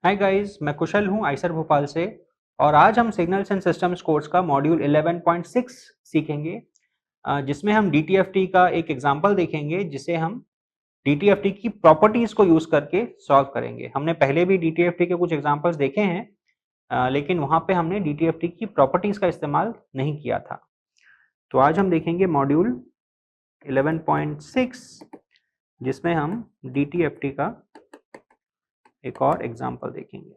Hi guys, मैं कुशल हूँ Eicher Bhopal से। और आज हम सिग्नल्स एंड सिस्टम्स कोर्स का मॉड्यूल 11.6 सीखेंगे, जिसमें हम डीटीएफटी का एक एग्जांपल देखेंगे, जिसे हम डीटीएफटी की प्रॉपर्टीज को यूज करके सॉल्व करेंगे। हमने पहले भी डीटीएफटी के कुछ एग्जांपल्स देखे हैं, लेकिन वहां पे हमने डीटीएफटी की प्रॉपर्टीज का इस्तेमाल नहीं किया था। तो आज हम देखेंगे मॉड्यूल 11.6, जिसमें हम डीटीएफटी का एक और एग्जांपल देखेंगे।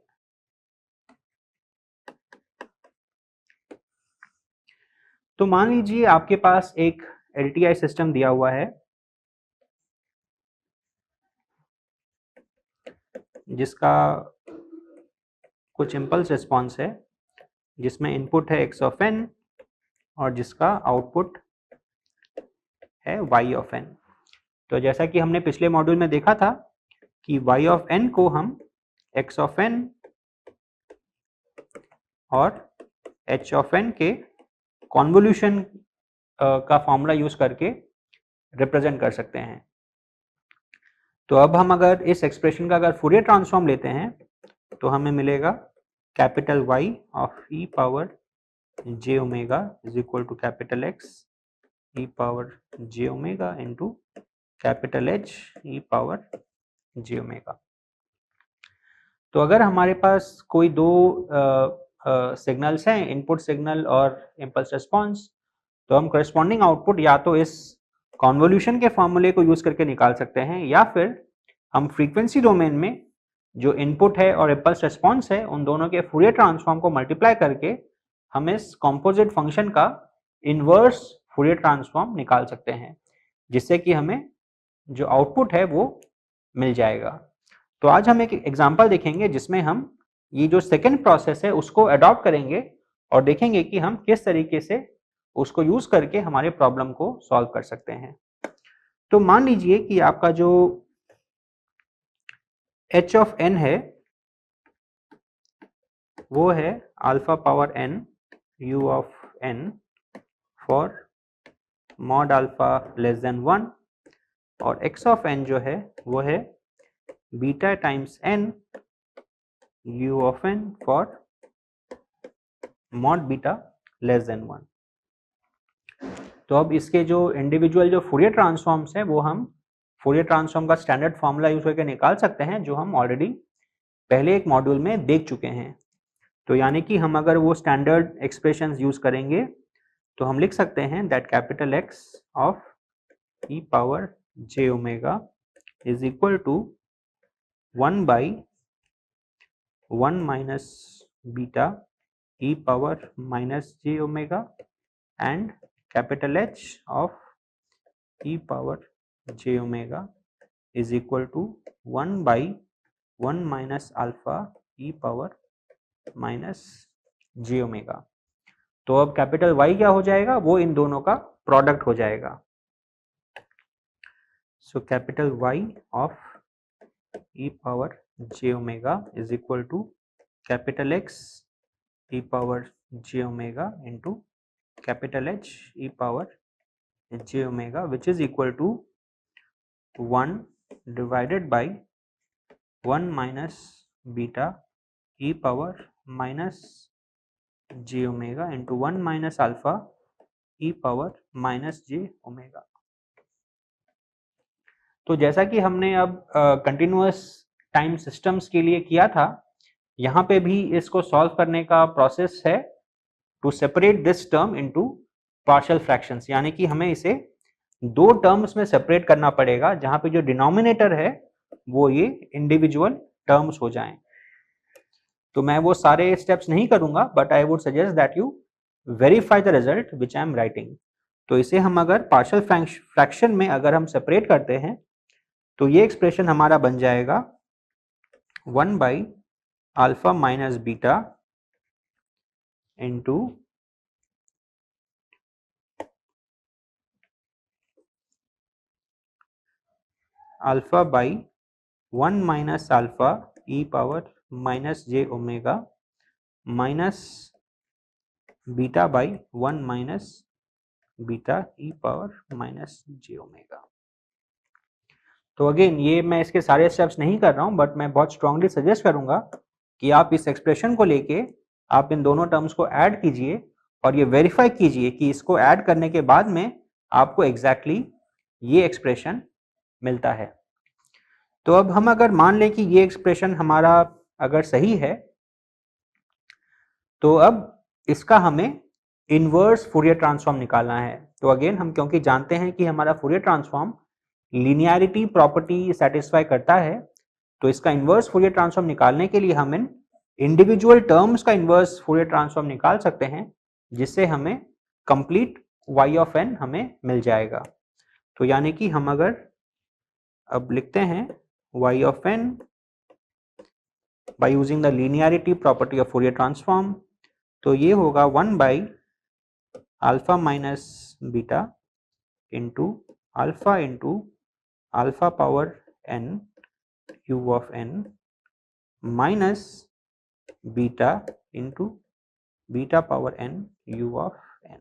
तो मान लीजिए आपके पास एक एलटीआई सिस्टम दिया हुआ है, जिसका कुछ इम्पल्स रिस्पॉन्स है, जिसमें इनपुट है x ऑफ n और जिसका आउटपुट है y ऑफ n। तो जैसा कि हमने पिछले मॉड्यूल में देखा था कि y ऑफ n को हम x ऑफ n और h ऑफ n के कॉन्वोल्यूशन का फॉर्मूला यूज करके रिप्रेजेंट कर सकते हैं। तो अब हम अगर इस एक्सप्रेशन का अगर फूरियर ट्रांसफॉर्म लेते हैं तो हमें मिलेगा capital Y of e power j omega is equal to capital X e power j omega into capital H e power j omega. तो अगर हमारे पास कोई दो सिग्नल्स हैं, इनपुट सिग्नल और इम्पल्स रिस्पॉन्स, तो हम करस्पॉन्डिंग आउटपुट या तो इस कॉन्वोल्यूशन के फॉर्मूले को यूज करके निकाल सकते हैं, या फिर हम फ्रीक्वेंसी डोमेन में जो इनपुट है और इम्पल्स रिस्पॉन्स है, उन दोनों के फूरियर ट्रांसफॉर्म को मल्टीप्लाई करके हम इस कॉम्पोजिट फंक्शन का इनवर्स फूरियर ट्रांसफॉर्म निकाल सकते हैं, जिससे कि हमें जो आउटपुट है वो मिल जाएगा। तो आज हम एक एग्जांपल देखेंगे जिसमें हम ये जो सेकेंड प्रोसेस है उसको अडॉप्ट करेंगे और देखेंगे कि हम किस तरीके से उसको यूज करके हमारे प्रॉब्लम को सॉल्व कर सकते हैं। तो मान लीजिए कि आपका जो h ऑफ n है वो है alpha power n u of n for mod alpha less than 1, और x ऑफ n जो है वो है beta times n u of n for mod beta less than 1। तो अब इसके जो इंडिविजुअल जो फूरियर ट्रांसफॉर्म्स हैं वो हम फूरियर ट्रांसफॉर्म का स्टैंडर्ड फॉर्मूला यूज करके निकाल सकते हैं, जो हम ऑलरेडी पहले एक मॉड्यूल में देख चुके हैं। तो यानी कि हम अगर वो स्टैंडर्ड एक्सप्रेशंस यूज करेंगे तो हम लिख सकते हैं that capital X of e power j omega is equal to 1 by 1 minus beta e power minus j omega and capital H of e power j omega is equal to 1 by 1 minus alpha e power minus j omega. तो अब capital Y क्या हो जाएगा, वो इन दोनों का product हो जाएगा। So capital Y of e power j omega is equal to capital X e power j omega into capital H e power j omega, which is equal to 1 divided by 1 minus beta e power minus j omega into 1 minus alpha e power minus j omega. तो जैसा कि हमने अब continuous time systems के लिए किया था, यहाँ पे भी इसको सॉल्व करने का प्रोसेस है to separate this term into partial fractions, यानी कि हमें इसे दो टर्म्स में सेपरेट करना पड़ेगा, जहाँ पे जो डिनोमिनेटर है वो ये इंडिविजुअल टर्म्स हो जाएं। तो मैं वो सारे स्टेप्स नहीं करूंगा, but I would suggest that you verify the result which I am writing. तो इसे हम अगर पार्शियल फ्रैक्शन में अगर हम सेपरेट करते हैं तो ये एक्सप्रेशन हमारा बन जाएगा 1 बाई अल्फा minus beta into alpha by 1 minus alpha e power minus j omega minus beta by 1 minus beta E power minus j omega. तो अगेन ये मैं इसके सारे स्टेप्स नहीं कर रहा हूं, बट मैं बहुत स्ट्रांगली सजेस्ट करूंगा कि आप इस एक्सप्रेशन को लेके आप इन दोनों टर्म्स को ऐड कीजिए और ये वेरीफाई कीजिए कि इसको ऐड करने के बाद में आपको एग्जैक्टली ये एक्सप्रेशन मिलता है। तो अब हम अगर मान लें कि ये एक्सप्रेशन हमारा अगर सही है, तो अब इसका हमें इनवर्स फूरियर ट्रांसफॉर्म निकालना है। तो अगेन हम क्योंकि जानते हैं कि हमारा Fourier transform linearity property satisfy करता है, तो इसका इनवर्स फूरियर ट्रांसफॉर्म निकालने के लिए हम इन इंडिविजुअल टर्म्स का इनवर्स फूरियर ट्रांसफॉर्म निकाल सकते हैं, जिससे हमें कंप्लीट y ऑफ n हमें मिल जाएगा। तो यानी कि हम अगर अब लिखते हैं y of n by using the linearity property of Fourier transform, तो ये होगा 1 बाई अल्फा minus beta into alpha power n u of n minus beta into beta power n u of n,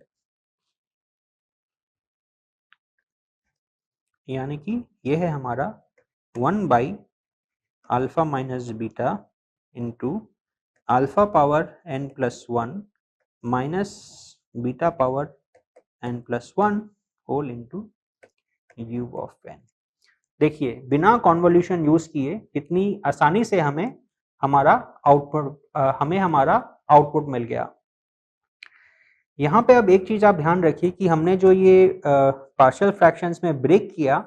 यानी कि यह है हमारा 1 बाई अल्फा minus beta into alpha power n plus 1 minus beta power n plus 1 whole into u of n। देखिए बिना convolution use किए कितनी आसानी से हमें हमारा आउटपुट मिल गया। यहाँ पे अब एक चीज आप ध्यान रखिए कि हमने जो ये पार्शियल फ्रैक्शंस में ब्रेक किया,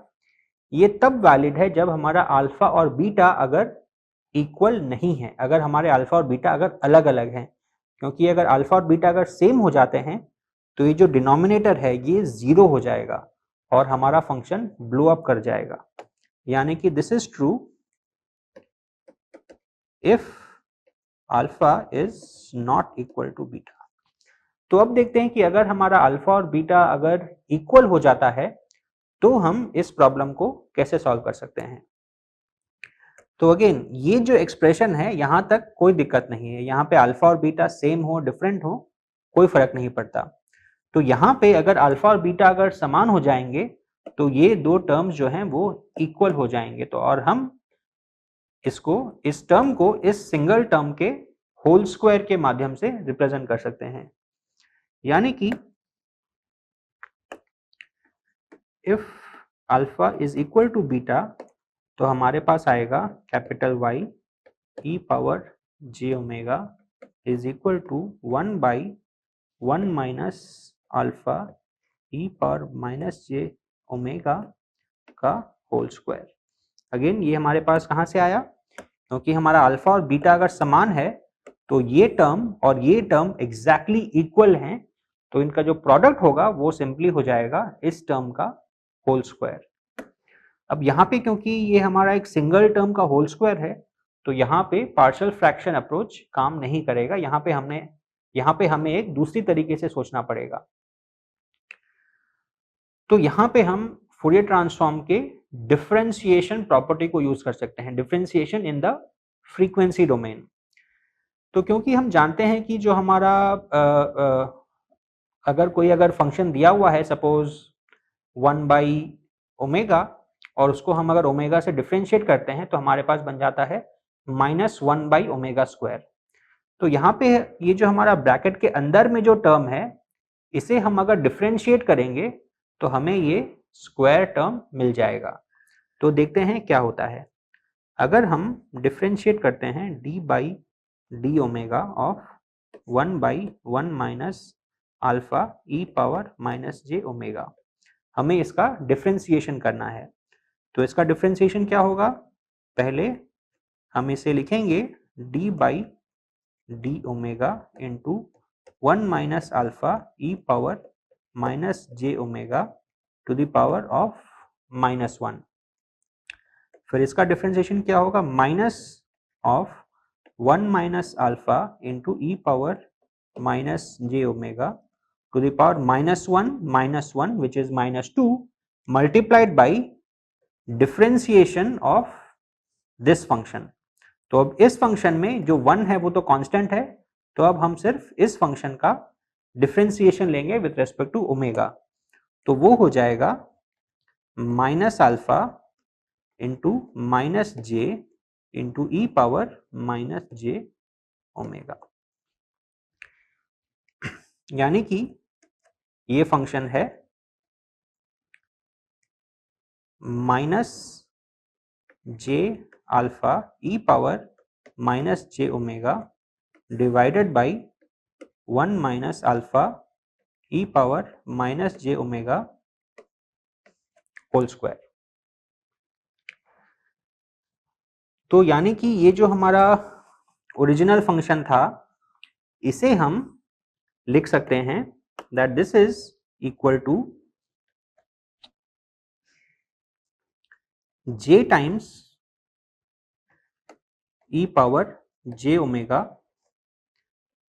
ये तब वैलिड है जब हमारा अल्फा और बीटा अगर इक्वल नहीं है, अगर हमारे अल्फा और बीटा अगर अलग अलग हैं, क्योंकि अगर अल्फा और बीटा अगर सेम हो जाते हैं तो ये जो डिनोमिनेटर है ये 0 हो जाएगा और हमारा फंक्शन ब्लो अप कर जाएगा। यानी कि this is true if alpha is not equal to beta. तो अब देखते हैं कि अगर हमारा अल्फा और बीटा अगर इक्वल हो जाता है तो हम इस प्रॉब्लम को कैसे सॉल्व कर सकते हैं। तो अगेन ये जो एक्सप्रेशन है यहां तक कोई दिक्कत नहीं है, यहाँ पे अल्फा और बीटा सेम हो डिफरेंट हो कोई फर्क नहीं पड़ता। तो यहाँ पे अगर अल्फा और बीटा अगर समान हो जाएंगे तो ये दो टर्म्स जो हैं वो इक्वल हो जाएंगे, तो और हम इस टर्म को इस सिंगल टर्म के होल स्क्वायर के माध्यम से रिप्रेजेंट कर सकते हैं। यानी कि if alpha is equal to beta तो हमारे पास आएगा capital Y e power j omega is equal to 1 by 1 minus alpha e power minus j omega का होल स्क्वायर। अगेन ये हमारे पास कहाँ से आया, क्योंकि हमारा अल्फा और बीटा अगर समान है तो ये टर्म और ये टर्म एग्जैक्टली इक्वल हैं, तो इनका जो प्रोडक्ट होगा वो सिंपली हो जाएगा इस टर्म का होल स्क्वायर। अब यहाँ पे क्योंकि ये हमारा एक सिंगल टर्म का होल स्क्वायर है तो यहाँ पे पार्शियल फ्रैक्शन अप्रोच काम नहीं करेगा। यहाँ पे हमें एक दूसरी तरीके से सोचना पड़ेगा। तो यहाँ पे हम फूरियर ट्रांसफॉर्म के डिफरेंशिएशन प्रॉपर्टी को यूज कर सकते हैं, differentiation in the frequency domain. तो क्योंकि हम जानते हैं कि जो हमारा अगर फंक्शन दिया हुआ है सपोज 1 बाई ओमेगा और उसको हम अगर ओमेगा से डिफरेंशिएट करते हैं तो हमारे पास बन जाता है -1 बाई ओमेगा स्क्वायर। तो यहाँ पे ये जो हमारा ब्रैकेट के अंदर में जो टर्म है इसे हम अगर डिफरेंशिएट करेंगे तो हमें ये स्क्वायर टर्म मिल जाएगा। तो देखते हैं क्या होता है। अगर हम डिफरेंशिएट करते हैं d by D omega of 1 by 1 minus alpha e power minus j omega, हमें इसका डिफरेंशिएशन करना है। तो इसका डिफरेंशिएशन क्या होगा, पहले हम इसे लिखेंगे d by D omega into 1 minus alpha e power minus j omega to the power of -1। फिर इसका डिफरेंशिएशन क्या होगा, minus of 1 minus alpha into e power minus j omega to the power -1 which is -2 multiplied by differentiation of this function। तो अब इस function में जो 1 है वो तो कांस्टेंट है, तो अब हम सिर्फ इस फंक्शन का डिफरेंशिएशन लेंगे विद रेस्पेक्ट टू ओमेगा। तो वो हो जाएगा minus alpha into minus j into e power minus j omega. यानी कि ये फंक्शन है minus j alpha e power minus j omega divided by 1 minus alpha e power minus j omega whole square. तो यानी कि ये जो हमारा ओरिजिनल फंक्शन था इसे हम लिख सकते हैं that this is equal to j times e power j omega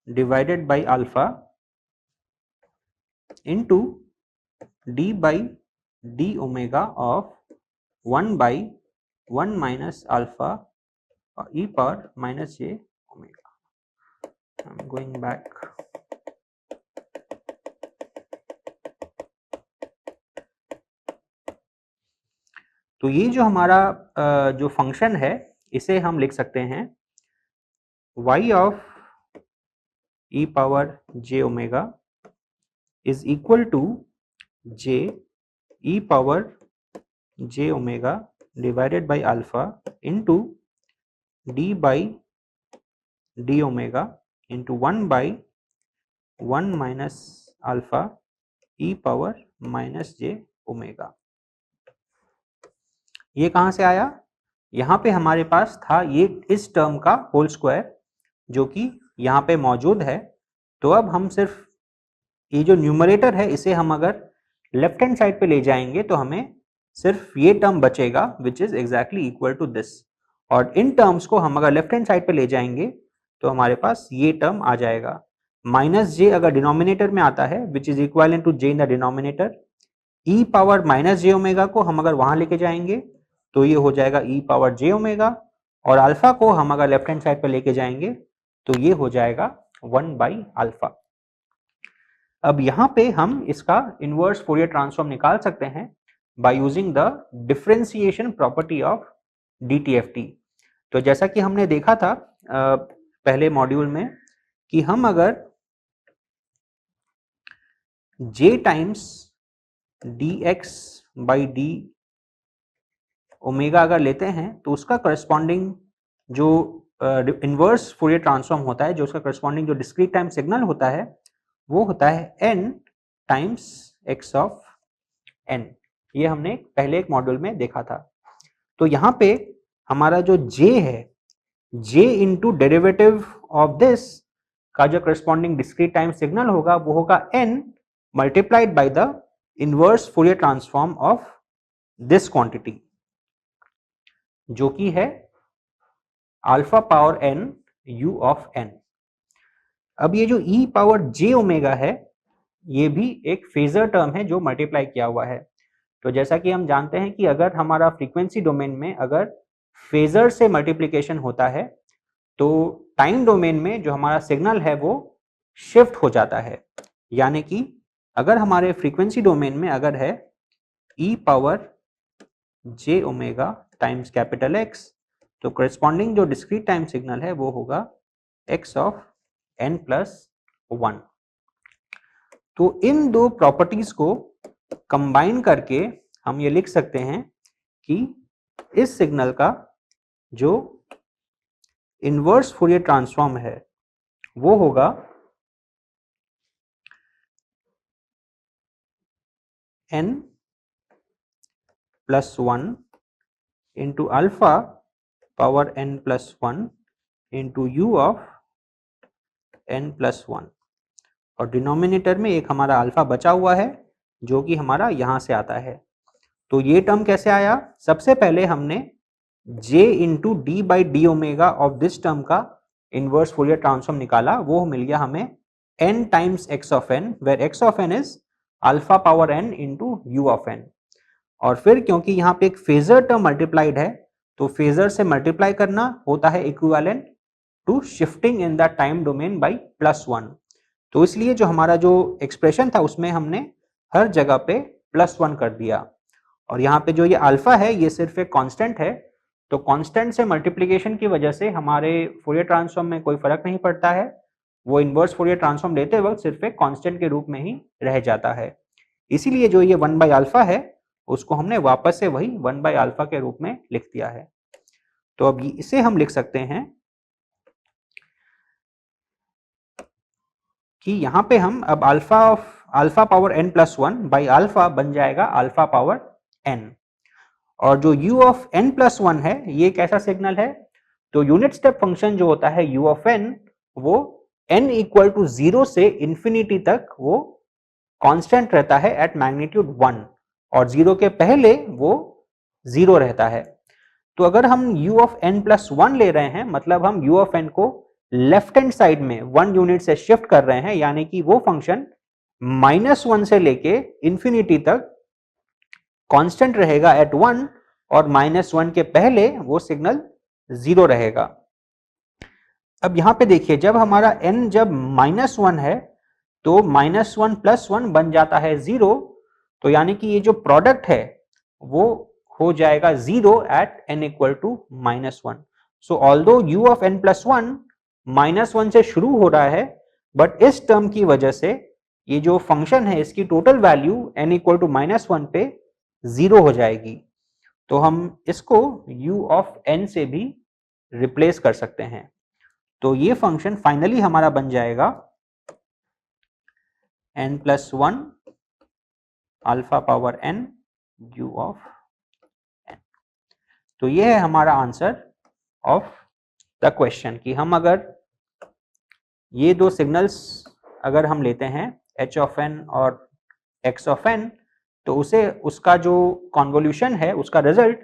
divided by alpha into d by D omega of 1 by 1 minus alpha e power minus j omega. I'm going back. तो ये जो हमारा जो function है इसे हम लिख सकते हैं y of e power j omega is equal to j e power j omega divided by alpha into d by d omega into 1 by 1 minus alpha e power minus j omega। ये कहाँ से आया? यहाँ पे हमारे पास था ये इस टर्म का होल स्क्वायर जो कि यहाँ पे मौजूद है। तो अब हम सिर्फ ये जो न्यूमरेटर है इसे हम अगर लेफ्ट हैंड साइड पे ले जाएंगे तो हमें सिर्फ ये टर्म बचेगा which is exactly equal to this, और इन टर्म्स को हम अगर लेफ्ट हैंड साइड पे ले जाएंगे तो हमारे पास ये टर्म आ जाएगा। माइनस जे अगर डिनोमिनेटर में आता है which is equal to j in the denominator, e power minus j omega को हम अगर वहां लेके जाएंगे तो ये हो जाएगा ई पावर जे ओमेगा, और अल्फा को हम अगर लेफ्ट हैंड साइड पे लेके जाएंगे तो ये हो जाएगा 1 बाई अल्फा। अब यहाँ पे हम इसका इनवर्स फोरियर ट्रांसफॉर्म निकाल सकते हैं bye using the differentiation property of DTFT। तो जैसा कि हमने देखा था पहले मॉड्यूल में कि हम अगर j times dx by D omega अगर लेते हैं तो उसका करस्पॉन्डिंग जो इनवर्स फोरियर ट्रांसफॉर्म होता है, जो उसका करस्पॉन्डिंग जो डिस्क्रीट टाइम सिग्नल होता है वो होता है n times x of n। ये हमने पहले एक मॉड्यूल में देखा था। तो यहाँ पे हमारा जो j है, j into derivative of this का जो करस्पॉन्डिंग डिस्क्रीट टाइम सिग्नल होगा वो होगा n multiplied by the inverse Fourier transform of this quantity जो कि है alpha power n u of n। अब ये जो e पावर j ओमेगा है ये भी एक फेजर टर्म है जो मल्टीप्लाई किया हुआ है। तो जैसा कि हम जानते हैं कि अगर हमारा फ्रीक्वेंसी डोमेन में अगर फेजर से मल्टीप्लिकेशन होता है तो टाइम डोमेन में जो हमारा सिग्नल है वो शिफ्ट हो जाता है। यानी कि अगर हमारे फ्रीक्वेंसी डोमेन में अगर है e power j omega times capital X, तो करस्पॉन्डिंग जो डिस्क्रीट टाइम सिग्नल है वो होगा x ऑफ n प्लस 1। तो इन दो प्रॉपर्टीज को कंबाइन करके हम ये लिख सकते हैं कि इस सिग्नल का जो इनवर्स फोरियर ट्रांसफॉर्म है वो होगा n plus 1 into alpha power n plus 1 into u of n plus 1, और डिनोमिनेटर में एक हमारा अल्फा बचा हुआ है जो कि हमारा यहां से आता है। तो ये टर्म कैसे आया? सबसे पहले हमने j into d by D omega of this term का इनवर्स फोरियर ट्रांसफॉर्म निकाला, वो मिल गया हमें n times x of n where x of n is alpha power n into u of n। और फिर क्योंकि यहाँ पे एक फेजर टर्म मल्टीप्लाइड है तो फेजर से मल्टीप्लाई करना होता है equivalent to shifting in the time domain by +1। तो इसलिए जो हमारा जो एक्सप्रेशन था उसमें हमने हर जगह पे +1 कर दिया, और यहाँ पे जो ये अल्फा है ये सिर्फ एक कांस्टेंट है तो कांस्टेंट से मल्टीप्लिकेशन की वजह से हमारे फूरियर ट्रांसफॉर्म में कोई फर्क नहीं पड़ता है, वो इन्वर्स फूरियर ट्रांसफॉर्म लेते वक्त सिर्फ एक कांस्टेंट के रूप में ही रह जाता है। इसीलिए जो ये 1 बाई अल्फा है उसको हमने वापस से वही 1 बाई अल्फा के रूप में लिख दिया है। तो अब इसे हम लिख सकते हैं कि यहां पे हम अब alpha power n plus 1 by alpha बन जाएगा अल्फा पावर n, और जो u ऑफ n प्लस 1 है ये कैसा सिग्नल है, तो यूनिट स्टेप फंक्शन जो होता है u ऑफ n वो n इक्वल टू 0 से इंफिनिटी तक वो कांस्टेंट रहता है एट मैग्नीट्यूड 1, और 0 के पहले वो 0 रहता है। तो अगर हम u ऑफ n प्लस 1 ले रहे हैं, मतलब हम u ऑफ n को लेफ्ट हैंड साइड में 1 यूनिट से शिफ्ट कर रहे हैं, यानी कि वो फंक्शन -1 से लेके इंफिनिटी तक कांस्टेंट रहेगा एट 1, और -1 के पहले वो सिग्नल 0 रहेगा। अब यहां पे देखिए, जब हमारा n जब -1 है तो -1 प्लस 1 बन जाता है 0, तो यानी कि ये जो प्रोडक्ट है वो हो जाएगा 0 at n equal to -1। So although u of n plus 1 -1 से शुरू हो रहा है, बट इस टर्म की वजह से ये जो फंक्शन है इसकी total value n equal to -1 पे 0 हो जाएगी। तो हम इसको u ऑफ n से भी रिप्लेस कर सकते हैं। तो ये फंक्शन फाइनली हमारा बन जाएगा n plus 1 alpha power n u of n। तो ये है हमारा आंसर ऑफ द क्वेश्चन कि हम अगर ये दो सिग्नल्स अगर हम लेते हैं h ऑफ n और x ऑफ n, तो उसे उसका जो कॉन्वोल्यूशन है उसका रिजल्ट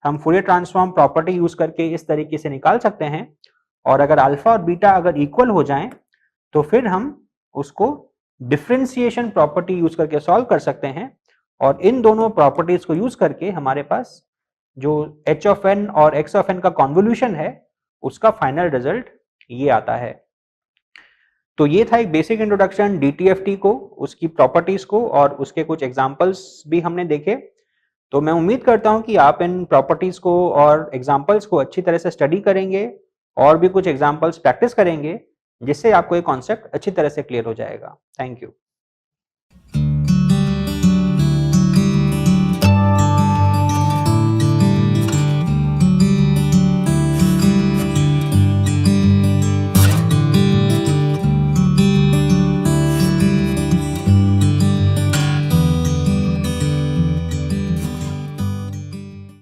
हम फूरियर ट्रांसफॉर्म प्रॉपर्टी यूज करके इस तरीके से निकाल सकते हैं, और अगर अल्फा और बीटा अगर इक्वल हो जाएं तो फिर हम उसको डिफरेंशिएशन प्रॉपर्टी यूज करके सॉल्व कर सकते हैं, और इन दोनों प्रॉपर्टीज को यूज करके हमारे पास जो h ऑफ n और x ऑफ n का कॉन्वोल्यूशन है उसका फाइनल रिजल्ट ये आता है। तो ये था एक बेसिक इंट्रोडक्शन DTFT को, उसकी प्रॉपर्टीज को, और उसके कुछ एग्जांपल्स भी हमने देखे। तो मैं उम्मीद करता हूं कि आप इन प्रॉपर्टीज को और एग्जांपल्स को अच्छी तरह से स्टडी करेंगे और भी कुछ एग्जांपल्स प्रैक्टिस करेंगे, जिससे आपको ये कॉन्सेप्ट अच्छी तरह से क्लियर हो जाएगा। Thank you.